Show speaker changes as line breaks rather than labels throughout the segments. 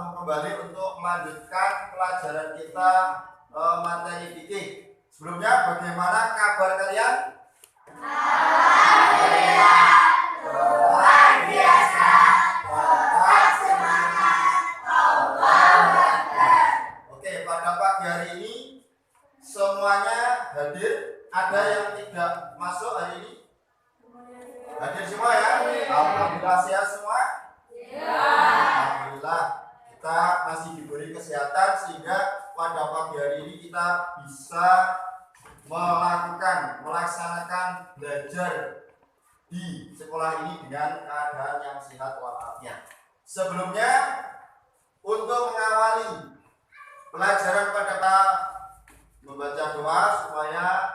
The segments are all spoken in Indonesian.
bertemu kembali untuk melanjutkan pelajaran kita materi fikih. Sebelumnya, bagaimana kabar kalian?
Alhamdulillah, luar biasa, tetap semangat, Allahu Akbar.
Oke, pada pagi hari ini semuanya hadir. Ada yang tidak masuk hari ini? Hadir semua ya? Alhamdulillah, sehat semua? Alhamdulillah, kita masih diberi kesehatan sehingga pada pagi hari ini kita bisa melaksanakan belajar di sekolah ini dengan keadaan yang sehat walafiat. Sebelumnya, untuk mengawali pelajaran pada kita membaca doa supaya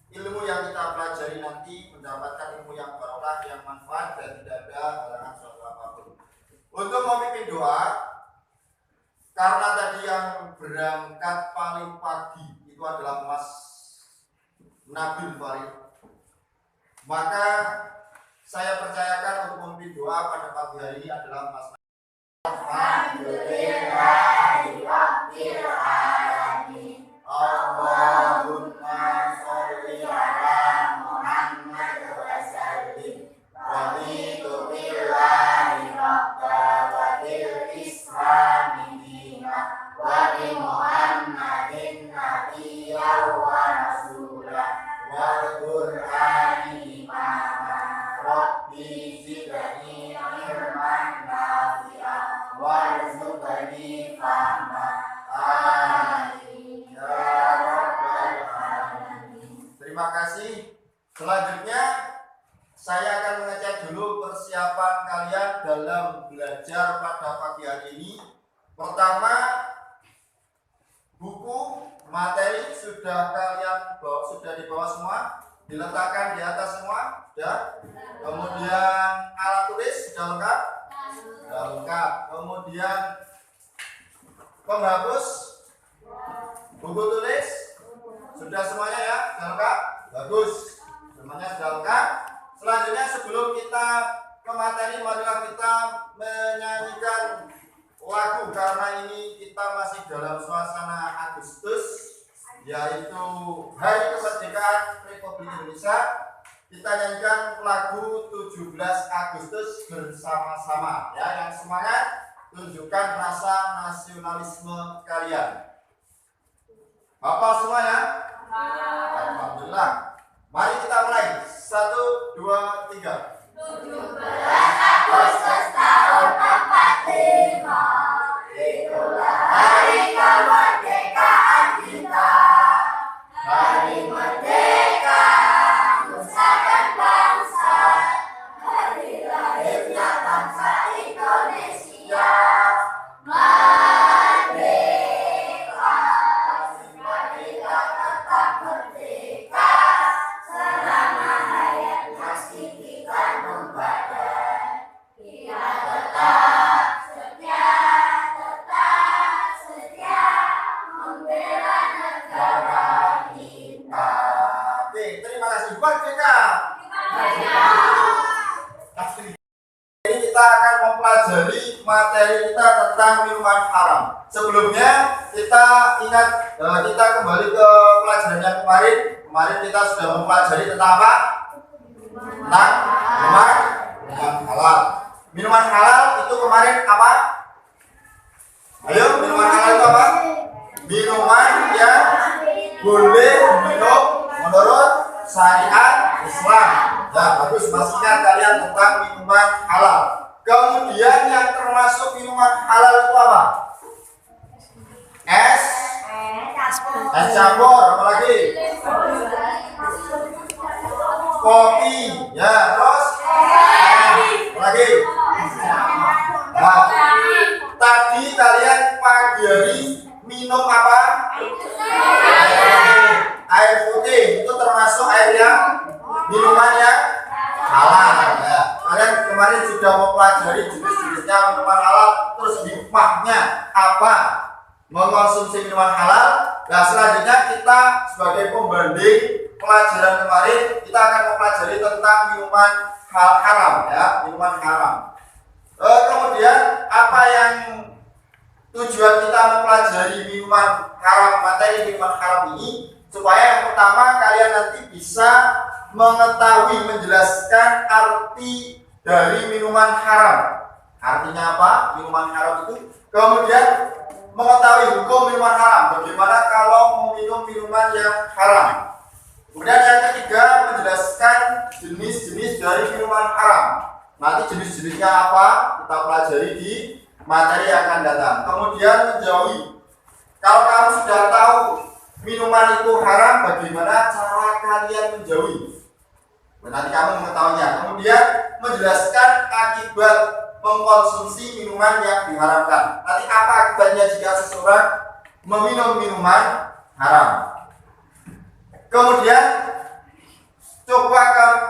ilmu yang kita pelajari nanti mendapatkan ilmu yang barokah, yang manfaat dan tidak ada halangan suatu apapun. Untuk memimpin doa, karena tadi yang berangkat paling pagi itu adalah Mas Nabil Farid, maka saya percayakan untuk memimpin doa pada pagi hari ini adalah Mas Nabil.
Alhamdulillahirabbil alamin.
Allahumma sholli ala Muhammad wa sallim. Raditu billahi rabba wa bil islami dina wa bi Muhammadin nabiyyan wa rasulah wal qur'ani imama. Rabbi zidni ilman nafi'an warzuqni fahma. Amin ya rabbal alamin. Terima kasih. Selanjutnya saya akan mengecek dulu persiapan kalian dalam belajar pada pagi hari ini. Pertama, buku materi sudah kalian bawa, sudah dibawa semua, diletakkan di atas semua, sudah. Kemudian alat tulis sudah lengkap, sudah lengkap. Kemudian penghapus buku tulis sudah semuanya ya, sudah lengkap, bagus, semuanya sudah lengkap. Selanjutnya sebelum kita ke materi, marilah kita menyanyikan lagu karena ini kita masih dalam suasana Agustus, yaitu Hari Kemerdekaan Republik Indonesia. Kita nyanyikan lagu 17 Agustus bersama-sama ya, yang semangat, tunjukkan rasa nasionalisme kalian. Hafal semua ya? Alhamdulillah. Mari kita mulai. 1, 2, 3.
17 Agustus tahun 45, itulah hari kemerdekaan kita. Hari merdeka, nusa dan bangsa, hari lahirnya bangsa Indonesia. Merdeka, merdeka tetap merdeka, selama hayat masih dikandung badan. Kita tetap setia membela negara kita.
Oke, terima kasih. Merdeka. Ini kita akan mempelajari materi kita tentang minuman haram. Sebelumnya kita ingat, kita kembali ke pelajaran yang kemarin. Kemarin kita sudah mempelajari tentang apa? Tentang minuman halal. Minuman halal itu kemarin apa? Ayo, minuman halal itu apa? Minuman yang boleh minum menurut syariat Islam. Ya, bagus, masih ingat kalian tentang minuman halal. Kemudian yang termasuk minuman halal itu apa? Es campur, apalagi? Kopi, ya, terus? Apalagi? Nah, tadi kalian pagi hari minum apa? Air putih. Itu termasuk air yang minuman yang halal ya. Kalian kemarin sudah mempelajari jenis-jenisnya minuman halal, terus hikmahnya apa mengonsumsi minuman halal. Nah, selanjutnya kita sebagai pembanding pelajaran kemarin, kita akan mempelajari tentang minuman haram ya, minuman haram. Kemudian apa yang tujuan kita mempelajari minuman haram, materi minuman haram ini supaya yang pertama kalian nanti bisa mengetahui, menjelaskan arti dari minuman haram. Artinya apa? Minuman haram itu. Kemudian mengetahui hukum minuman haram. Bagaimana kalau meminum minuman yang haram. Kemudian yang ketiga, menjelaskan jenis-jenis dari minuman haram. Nanti jenis-jenisnya apa? Kita pelajari di materi yang akan datang. Kemudian menjauhi. Kalau kamu sudah tahu minuman itu haram, bagaimana cara kalian menjauhi? Nanti kamu mengetahuinya. Kemudian menjelaskan akibat mengkonsumsi minuman yang diharamkan. Nanti apa akibatnya jika seseorang meminum minuman haram? Kemudian coba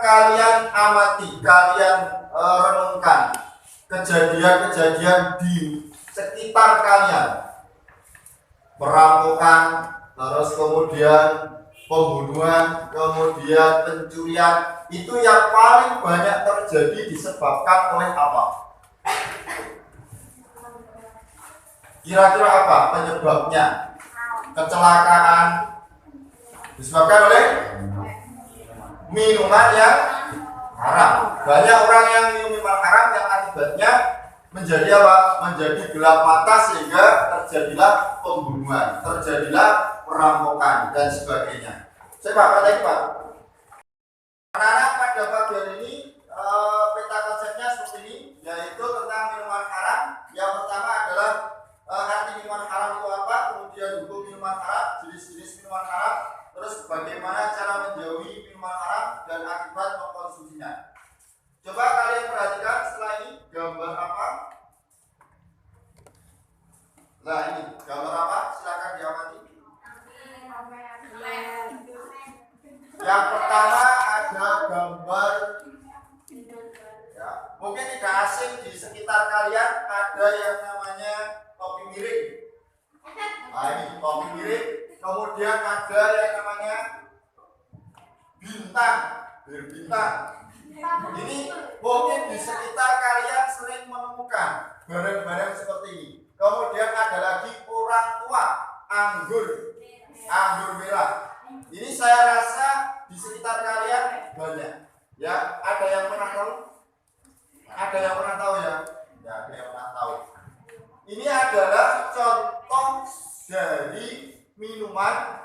kalian amati, kalian renungkan kejadian-kejadian di sekitar kalian. Perampokan, terus kemudian pembunuhan, kemudian pencurian, itu yang paling banyak terjadi disebabkan oleh apa? Kira-kira apa penyebabnya? Kecelakaan disebabkan oleh minuman yang haram. Banyak orang yang minum minuman haram yang akibatnya menjadi apa? Menjadi gelap mata sehingga terjadilah pembunuhan, terjadilah perampokan dan sebagainya. Coba kata Pak. Anak-anak pada bagian ini peta konsepnya seperti ini, yaitu tentang minuman haram. Yang pertama adalah arti minuman haram itu apa, kemudian hukum minuman haram, jenis-jenis minuman haram, terus bagaimana cara menjauhi minuman haram dan akibat mengkonsumsinya. Coba kalian perhatikan setelah ini gambar apa? Nah ini gambar apa? Silakan diamati. Yang pertama ada gambar, ya, mungkin tidak asing di sekitar kalian, ada yang namanya topi miring. Nah ini topi miring. Kemudian ada yang namanya bintang, berbintang. Ini mungkin di sekitar kalian sering menemukan barang-barang seperti ini. Kemudian ada lagi orang tua, anggur merah. Ini saya rasa di sekitar kalian banyak. Ya, ada yang pernah tahu? Ada yang pernah tahu ya? Ya, ada yang pernah tahu. Ini adalah contoh dari minuman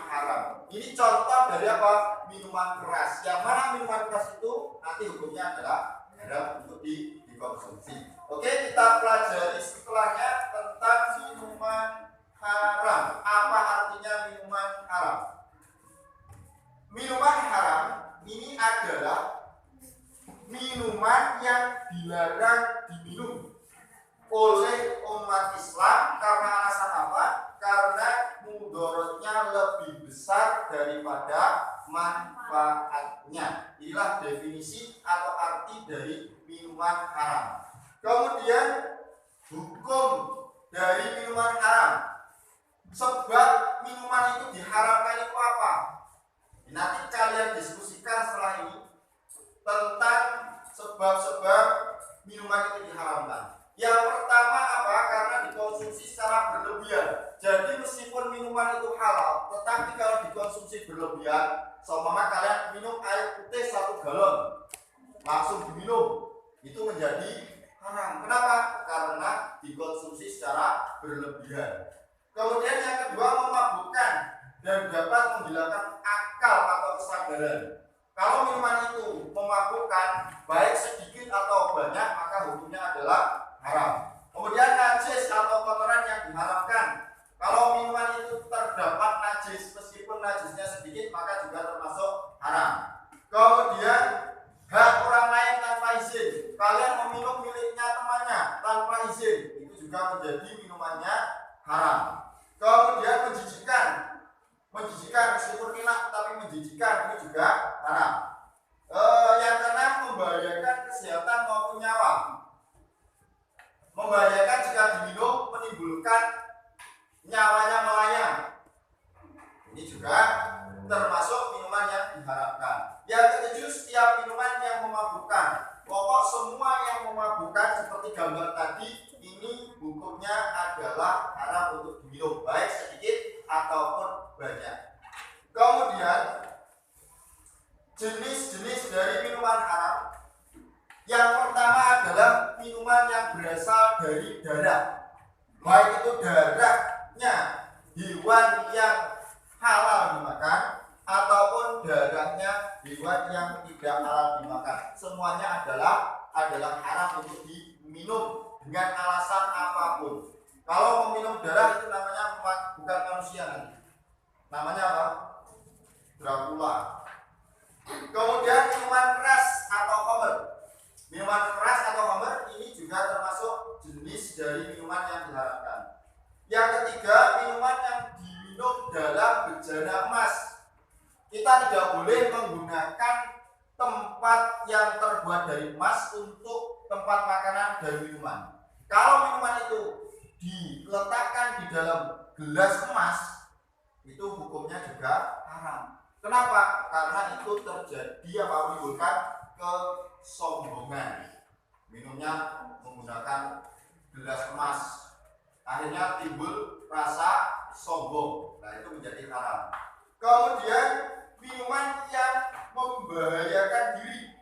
haram. Ini contoh dari apa? Minuman keras. Yang mana minuman keras itu nanti hukumnya adalah haram untuk dikonsumsi. Oke, kita pelajari setelahnya tentang minuman haram. Apa artinya minuman haram? Minuman haram ini adalah minuman yang dilarang diminum oleh umat Islam karena alasan apa? Karena mudorotnya lebih besar daripada manfaatnya. Inilah definisi atau arti dari minuman haram. Kemudian hukum dari minuman haram. Sebab minuman itu diharamkan itu apa? Nanti kalian diskusikan setelah ini tentang sebab-sebab minuman itu diharamkan. Yang pertama apa? Karena dikonsumsi secara berlebihan. Jadi meskipun minuman itu halal, tetapi kalau dikonsumsi berlebihan, seumpama kalian minum air putih 1 galon, langsung diminum, itu menjadi haram. Kenapa? Karena dikonsumsi secara berlebihan. Kemudian yang kedua, memabukkan dan dapat menghilangkan akal atau kesadaran. Kalau minuman itu memabukkan, baik sedikit atau banyak, maka hukumnya adalah haram. Kemudian najis atau kotoran yang diharamkan. Kalau minuman itu terdapat najis, meskipun najisnya sedikit, maka juga termasuk haram. Kemudian hak orang lain tanpa izin. Kalian meminum miliknya temannya tanpa izin, itu juga menjadi minumannya haram. Kemudian menjijikan meskipun enak tapi menjijikan, itu juga haram. Yang keenam, membahayakan kesehatan maupun nyawa. Membahayakan jika diminum, menimbulkan nyawanya melayang. Ini juga termasuk minuman yang diharamkan. Yang ketujuh, setiap minuman yang memabukkan. Pokok semua yang memabukkan seperti gambar tadi, ini hukum adalah haram untuk diminum, baik sedikit ataupun banyak. Kemudian jenis-jenis dari minuman haram. Yang pertama adalah minuman yang berasal dari darah, baik itu darahnya hewan yang halal dimakan ataupun darahnya hewan yang tidak halal dimakan. Semuanya adalah haram untuk diminum dengan alasan apapun. Kalau meminum darah itu namanya bukan manusia nanti. Namanya apa? Dracula. Kemudian minuman keras atau khamr. Minuman keras atau khamr ini juga termasuk jenis dari minuman yang diharamkan. Yang ketiga, minuman yang diminum dalam bejana emas. Kita tidak boleh menggunakan tempat yang terbuat dari emas untuk tempat makanan dan minuman. Kalau minuman itu diletakkan di dalam gelas emas, itu hukumnya juga haram. Kenapa? Karena itu terjadi menimbulkan kesombongan. Minumnya menggunakan gelas emas, akhirnya timbul rasa sombong. Nah, itu menjadi haram. Kemudian minuman yang membahayakan diri,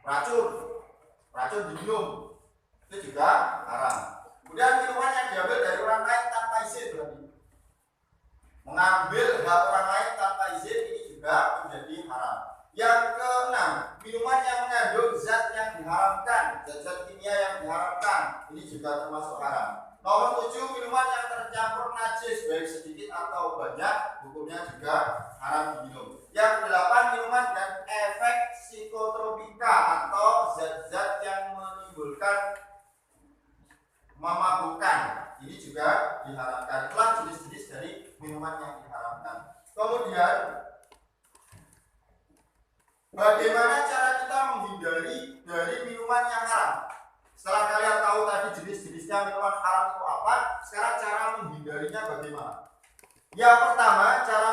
racun diminum, itu juga haram. Kemudian minuman yang diambil dari orang lain tanpa izin, berarti mengambil hak orang lain tanpa izin, ini juga menjadi haram. Yang keenam, minuman yang mengandung zat yang diharamkan, zat-zat kimia yang diharamkan, ini juga termasuk haram. Nomor 7, minuman yang tercampur najis baik sedikit atau banyak, hukumnya juga haram diminum. Yang 8, minuman dan efek psikotropika atau zat-zat yang menimbulkan memabukkan, ini juga diharamkan. Itulah jenis-jenis dari minuman yang diharamkan. Kemudian bagaimana cara kita menghindari dari minuman yang haram? Setelah kalian tahu tadi jenis-jenisnya minuman haram itu apa, sekarang cara menghindarinya bagaimana? Yang pertama, cara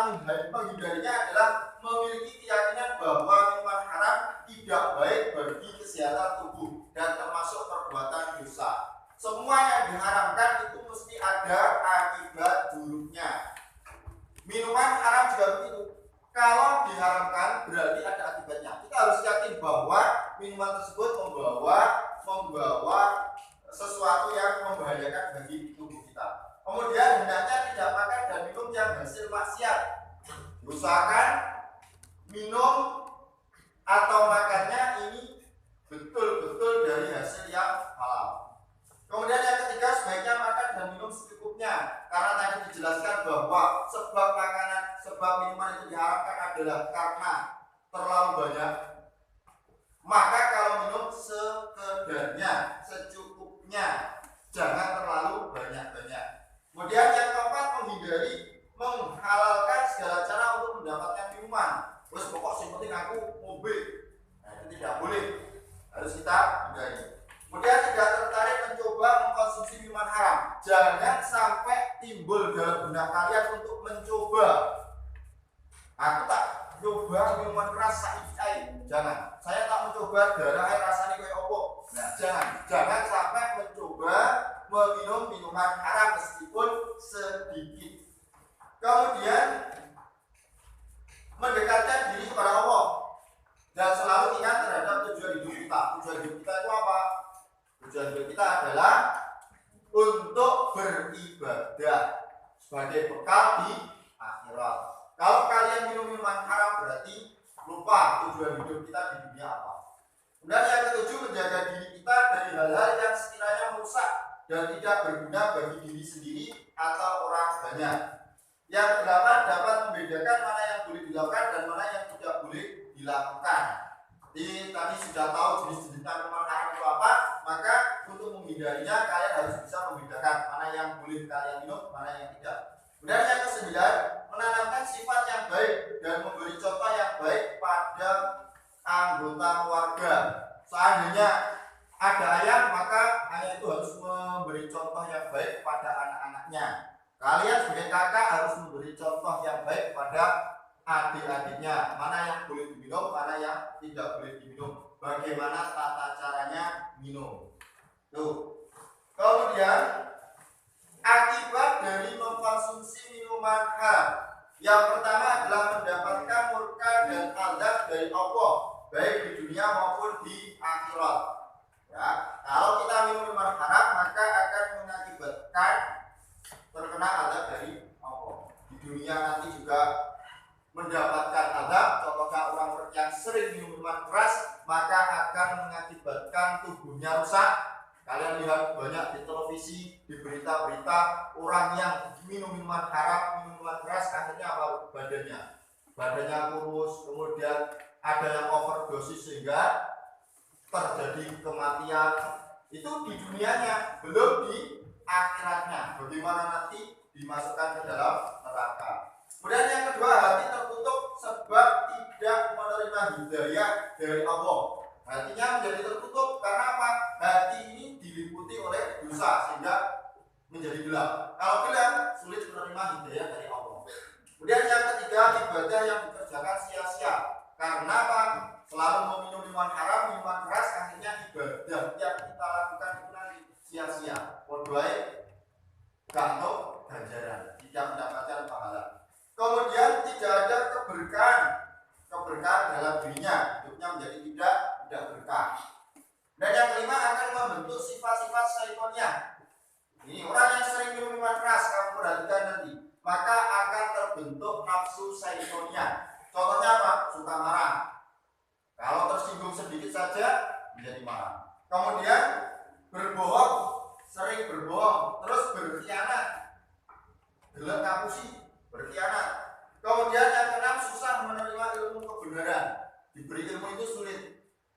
menghindarinya adalah memiliki keyakinan bahwa minuman haram tidak baik bagi kesehatan tubuh dan termasuk perbuatan dosa. Semua yang diharamkan itu mesti ada akibat buruknya. Minuman haram juga begitu. Kalau diharamkan berarti ada akibatnya. Kita harus yakin bahwa minuman tersebut membawa sesuatu yang membahayakan bagi tubuh kita. Kemudian hendaknya tidak makan dan minum yang hasil maksiat. Usahakan minum atau makannya ini betul-betul dari hasil yang halal. Kemudian yang ketiga, sebaiknya makan dan minum secukupnya. Karena tadi dijelaskan bahwa sebab minuman itu diharamkan adalah karena terlalu banyak. Maka kalau minum sekedarnya, secukupnya, jangan terlalu banyak-banyak. Kemudian yang keempat, menghalalkan segala cara untuk mendapatkan minuman. Terus pokok yang penting aku mobil. Nah, itu tidak boleh. Harus kita hindari. Kemudian tidak tertarik mencoba mengkonsumsi minuman haram. Jangan sampai timbul dalam benak kalian untuk mencoba. Aku tak coba minuman keras saiki. Jangan. Saya tak mencoba darah air rasanya kayak opo. Nah, jangan sampai mencoba meminum minuman haram meskipun sedikit. Kemudian mendekatkan diri kepada Allah dan selalu ingat terhadap tujuan hidup kita. Tujuan hidup kita itu apa? Tujuan hidup kita adalah untuk beribadah sebagai bekal di akhirat. Kalau kalian minum minuman haram berarti lupa tujuan hidup kita di dunia apa. Kemudian yang ketujuh, menjaga diri kita dari hal-hal yang sekiranya merusak dan tidak berguna bagi diri sendiri atau orang banyak. Yang kedelapan, dapat membedakan mana yang boleh dilakukan dan mana yang tidak boleh dilakukan. Jadi tadi sudah tahu jenis-jenis minuman haram itu apa, maka untuk menghindarinya kalian harus bisa membedakan mana yang boleh kalian minum, mana yang tidak. Kemudian yang kesembilan, menanamkan sifat yang baik dan memberi contoh yang baik pada anggota keluarga. Seandainya ada ayah, maka ayah itu harus memberi contoh yang baik pada anak-anaknya. Kalian sebagai kakak harus memberi contoh yang baik pada adik-adiknya, mana yang boleh diminum, mana yang tidak boleh diminum, bagaimana tata caranya minum. Tuh. Kemudian Akibat dari mengkonsumsi minuman haram, yang pertama adalah mendapatkan murka dan azab dari Allah, baik di dunia maupun di akhirat. Ya, kalau kita minum minuman haram maka akan mengakibatkan terkena azab dari Allah. Di dunia nanti juga mendapatkan azab. Contohnya orang yang sering minum minuman keras maka akan mengakibatkan tubuhnya rusak. Kalian lihat banyak di televisi, di berita-berita orang yang minum minuman haram, minum minuman keras, akhirnya apa? Badannya kurus, kemudian ada yang overdosis sehingga terjadi kematian. Itu di dunianya, belum di akhiratnya. Bagaimana nanti dimasukkan ke dalam neraka. Kemudian yang kedua, hati tertutup sebab tidak menerima hidayah dari Allah. Hatinya menjadi tertutup karena apa? Hati ini diliputi oleh dosa sehingga menjadi gelap. Kalau gelap, sulit menerima hidayah dari Allah. Kemudian yang ketiga, ibadah yang dikerjakan sia-sia. Karena apa? Selalu meminum minuman haram, minuman keras, akhirnya ibadah yang kita lakukan itu nanti sia-sia. Waduhai, gantung ganjaran, tidak mendapatkan pahala. Kemudian tidak ada keberkahan dalam dirinya, hidupnya menjadi tidak berkah. Dan yang kelima akan membentuk sifat-sifat syaitonnya. Ini orang yang sering minum minuman keras, kamu perhatikan nanti, maka akan terbentuk nafsu syaitonnya. Contohnya apa? Suka marah. Kalau tersinggung sedikit saja menjadi marah. Kemudian berbohong, sering berbohong, terus berkhianat. Gelap ngapusi, berkhianat. Kemudian yang keenam, susah menerima ilmu kebenaran. Diberi ilmu itu sulit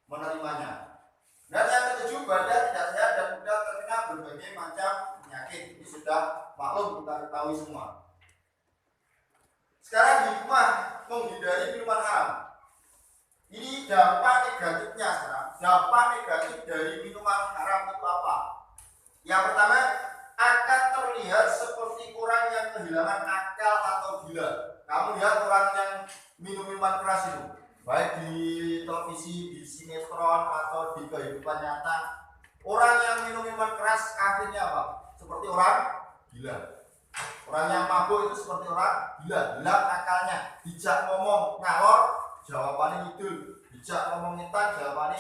menerimanya. Dan yang ketujuh, badan tidak sehat dan mudah terkena berbagai macam penyakit. Ini sudah maklum, kita ketahui semua. Sekarang hikmah menghindari minuman haram. Ini dampak negatifnya sekarang. Dampak negatif dari minuman haram itu apa? Yang pertama, akan terlihat seperti orang yang kehilangan akal atau gila. Kamu lihat orang yang minum minuman keras itu, baik di televisi, di sinetron atau di kehidupan nyata, orang yang minum minuman keras akhirnya apa? Seperti orang gila. Orang yang mabuk itu seperti orang gila, gelap akalnya. Dijak ngomong ngalor, jawabannya ngidul. Dijak ngomong ngetan, jawabannya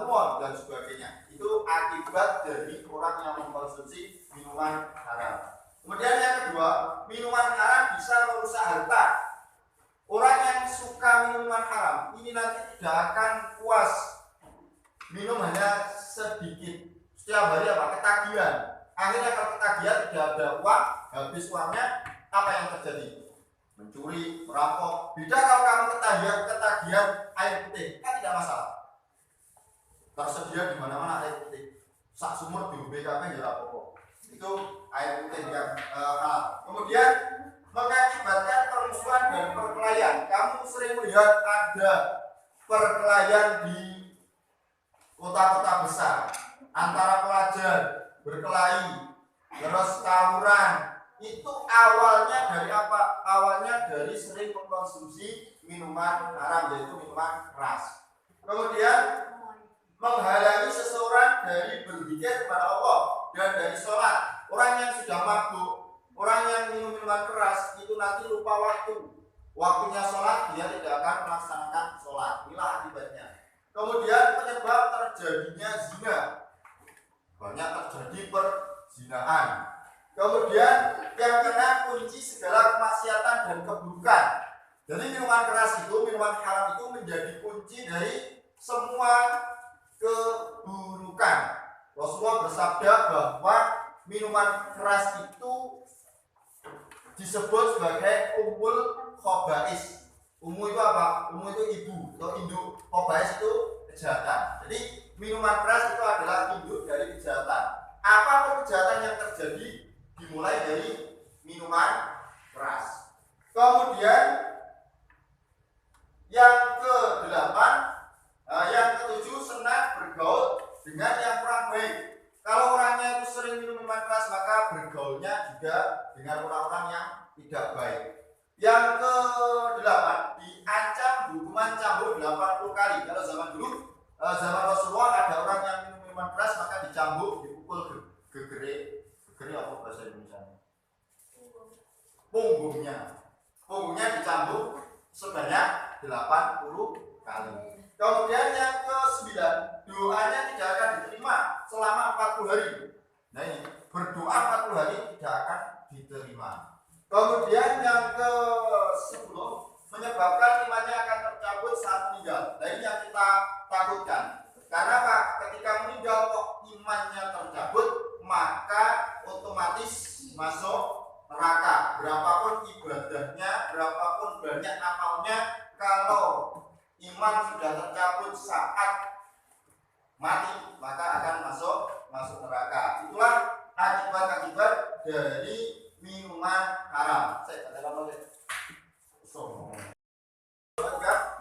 ngumon dan sebagainya. Itu akibat dari orang yang mengkonsumsi minuman haram. Kemudian yang kedua, minuman haram bisa merusak harta. Orang yang suka minuman haram ini nanti tidak akan puas minum hanya sedikit. Setiap hari apa? Ketagihan. Akhirnya kalau ketagihan tidak ada uang, habis uangnya, apa yang terjadi? Mencuri, merampok. Beda kalau kamu ketagihan air putih, kan tidak masalah. Tersedia di mana-mana air putih. Sak sumur di BKP ya apa-apa. Itu air putih yang halal. Kemudian mengakibatkan permusuhan dan perkelahian. Kamu sering melihat ada perkelahian di kota-kota besar antara pelajar berkelahi, terus tawuran. Itu awalnya dari apa? Awalnya dari sering mengkonsumsi minuman haram, yaitu minuman keras. Kemudian menghalangi seseorang dari berzikir kepada Allah dan dari sholat. Orang yang sudah mabuk, orang yang minum minuman keras itu nanti lupa waktu. Waktunya sholat dia tidak akan melaksanakan sholat. Inilah akibatnya. Kemudian penyebab terjadinya zina. Banyak terjadi perzinaan. Kemudian yang kena kunci segala kemaksiatan dan keburukan. Jadi minuman keras itu, minuman haram itu menjadi kunci dari semua keburukan. Rasulullah bersabda bahwa minuman keras itu disebut sebagai ummul khaba'is. Ummu itu apa? Ummu itu ibu atau induk. Khaba'is itu kejahatan. Jadi minuman keras itu adalah induk dari kejahatan. Apapun kejahatan yang terjadi dimulai dari minuman keras. Kemudian yang ke-8, yang ke-7, senang bergaul dengan yang kurang baik. Kalau orangnya itu sering minum minuman keras, maka bergaulnya juga dengan orang-orang yang tidak baik. Yang ke-8, diancam hukuman cambuk 80 kali. Kalau zaman dulu, zaman Rasulullah, ada orang yang minum minuman keras maka dicambuk, dipukul gegere Geri apa bahasa Indonesia? Punggungnya. Punggungnya dicambuk sebanyak 80 kali. Kemudian yang ke-9, doanya tidak akan diterima selama 40 hari. Nah ini, berdoa 40 hari tidak akan diterima. Kemudian yang ke-10, menyebabkan imannya akan tercabut saat meninggal. Nah ini yang kita takutkan. Karena apa? Ketika meninggal kok imannya tercabut, maka otomatis masuk neraka. Berapapun ibadahnya, berapapun banyak amalnya, kalau iman sudah tercabut saat mati, maka akan masuk neraka. Itulah akibat-akibat dari minuman haram. Saya katakan lagi.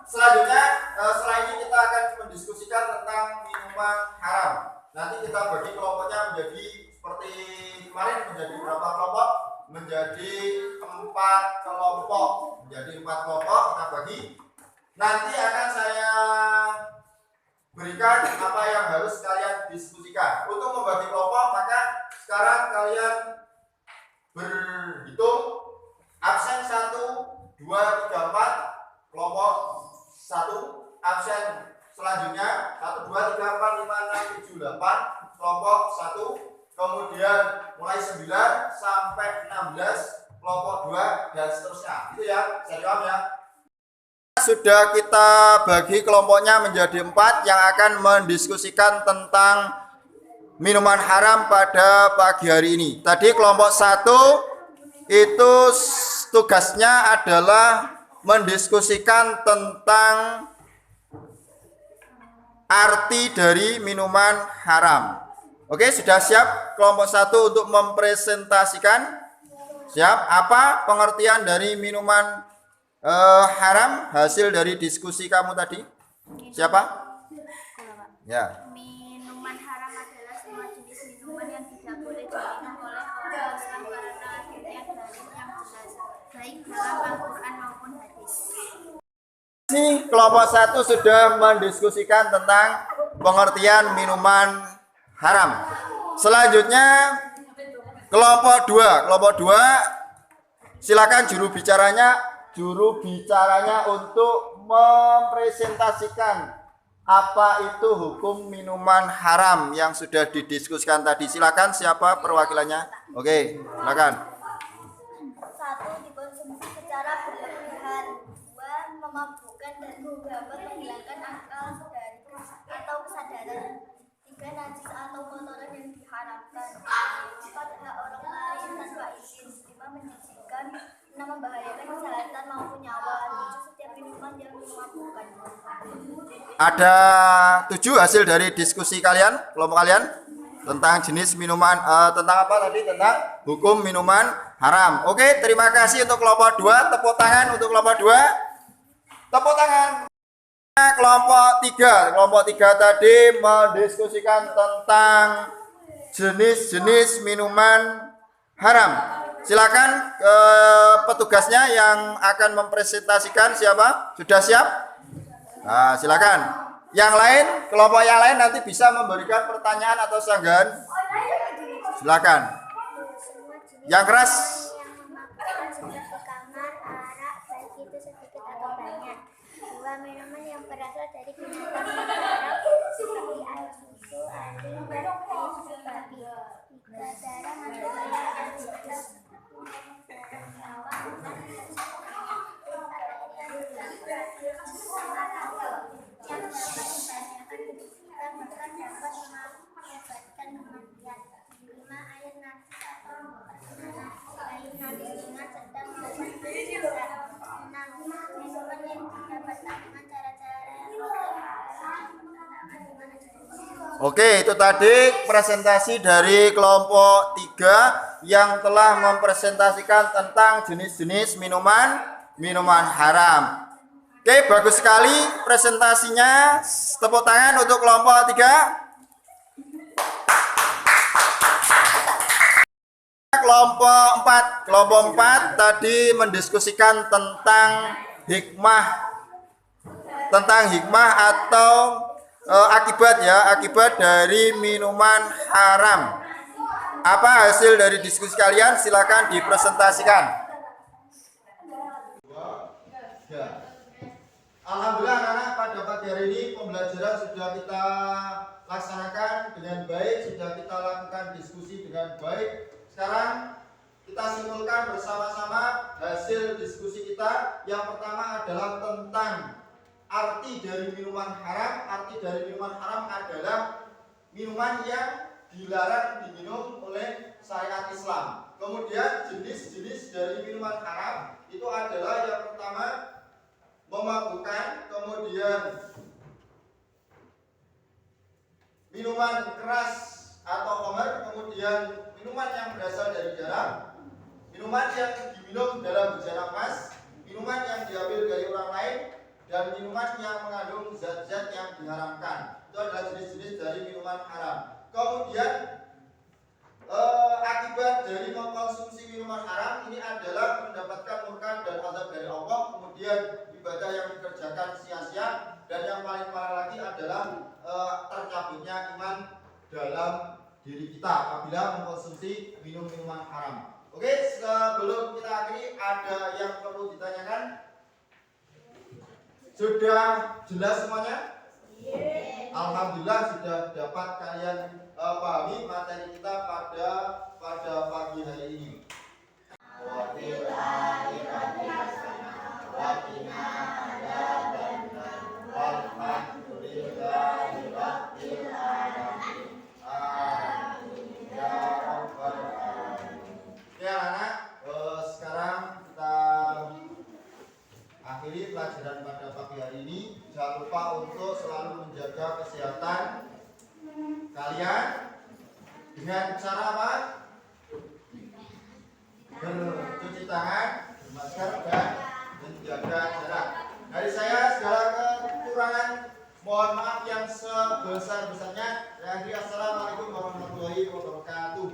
Selanjutnya, setelah ini kita akan mendiskusikan tentang minuman haram. Nanti kita bagi kelompoknya menjadi seperti kemarin, menjadi berapa kelompok? Menjadi 4 kelompok. Menjadi 4 kelompok kita bagi. Nanti akan saya berikan apa yang harus kalian diskusikan. Untuk membagi kelompok, maka sekarang kalian berhitung absen 1, 2, 3, 4, kelompok 1, absen selanjutnya 1, 2, 3, 4, 5, 6, 7, 8, kelompok 1, kemudian mulai 9 sampai 16, kelompok 2, dan seterusnya. Itu ya, saya paham ya. Sudah kita bagi kelompoknya menjadi 4 yang akan mendiskusikan tentang minuman haram pada pagi hari ini. Tadi kelompok 1 itu tugasnya adalah mendiskusikan tentang arti dari minuman haram. Oke, sudah siap kelompok 1 untuk mempresentasikan? Siap? Apa pengertian dari minuman haram hasil dari diskusi kamu tadi? Siapa? Ya.
Minuman haram adalah semua jenis minuman yang tidak boleh diminum oleh orang Islam karena adanya dalil yang jelas, baik dalam Al-Quran maupun hadis.
Ini kelompok 1 sudah mendiskusikan tentang pengertian minuman haram. Selanjutnya kelompok 2. Kelompok 2 silakan juru bicaranya untuk mempresentasikan apa itu hukum minuman haram yang sudah didiskusikan tadi. Silakan, siapa perwakilannya? Oke, silakan.
1. Dikonsumsi secara berlebihan. 2. Memabukkan dan dapat menghilangkan akal atau kesadaran. 3. Najis atau kotoran yang diharamkan. 4. Hak orang lain tanpa izin. 5. Menjijikan. 6. Membahayakan kesehatan maupun nyawa. 7. Setiap minuman yang memabukkan.
Ada 7 hasil dari diskusi kalian, kelompok kalian, tentang jenis minuman, tentang apa tadi? Tentang hukum minuman haram. Oke, terima kasih untuk kelompok 2. Tepuk tangan untuk kelompok 2. Tepuk tangan. Kelompok 3. Kelompok 3 tadi mendiskusikan tentang jenis-jenis minuman haram. Silakan petugasnya yang akan mempresentasikan siapa? Sudah siap? Nah, silakan. Yang lain, kelompok yang lain nanti bisa memberikan pertanyaan atau sanggahan. Silakan. Yang keras.
Yang memakan seperti kamar, arak, baik itu sedikit atau banyak. 2. Minuman yang berasal dari binatang berdarah seperti air susu, anjing, dan air susu babi. 3. Darah, mata air, dan citrus, darah nyawa, dan yang dapat membahayakan kehidupan bahkan dapat mengakibatkan kematian. 5. Air najis atau air najis ringan sedang maupun besar. 6. Minuman yang didapatkan dengan cara-cara yang
Oke, itu tadi presentasi dari kelompok 3 yang telah mempresentasikan tentang jenis-jenis minuman haram. Oke, bagus sekali presentasinya. Tepuk tangan untuk kelompok 3. Kelompok 4 tadi mendiskusikan tentang hikmah atau akibat dari minuman haram. Apa hasil dari diskusi kalian? Silakan dipresentasikan. Alhamdulillah anak-anak, pada pagi hari ini pembelajaran sudah kita laksanakan dengan baik, sudah kita lakukan diskusi dengan baik. Sekarang kita simpulkan bersama-sama hasil diskusi kita. Yang pertama adalah tentang arti dari minuman haram. Arti dari minuman haram adalah minuman yang dilarang diminum oleh syariat Islam. Kemudian jenis-jenis dari minuman haram itu adalah yang pertama memabukkan, kemudian minuman keras atau khamr, kemudian minuman yang berasal dari garam, minuman yang diminum dalam bejana emas, minuman yang diambil dari orang lain, dan minuman yang mengandung zat-zat yang diharamkan. Itu adalah jenis-jenis dari minuman haram. Kemudian akibat dari mengkonsumsi minuman haram ini adalah mendapatkan murka dan azab dari Allah. Kemudian ibadah yang dikerjakan sia-sia, dan yang paling parah lagi adalah tercabutnya iman dalam diri kita apabila mengkonsumsi minuman haram. Oke, sebelum kita akhiri, ada yang perlu ditanyakan? Sudah jelas semuanya? Alhamdulillah sudah dapat kalian pahami materi kita pada pagi hari ini. Oke anak, sekarang kita akhiri pelajaran pada pagi hari ini. Jangan lupa untuk selalu menjaga kesehatan kalian dengan cara apa? Bercuci tangan, bermasker, dan menjaga jarak. Dari saya segala kekurangan mohon maaf yang sebesar-besarnya. Assalamualaikum warahmatullahi wabarakatuh.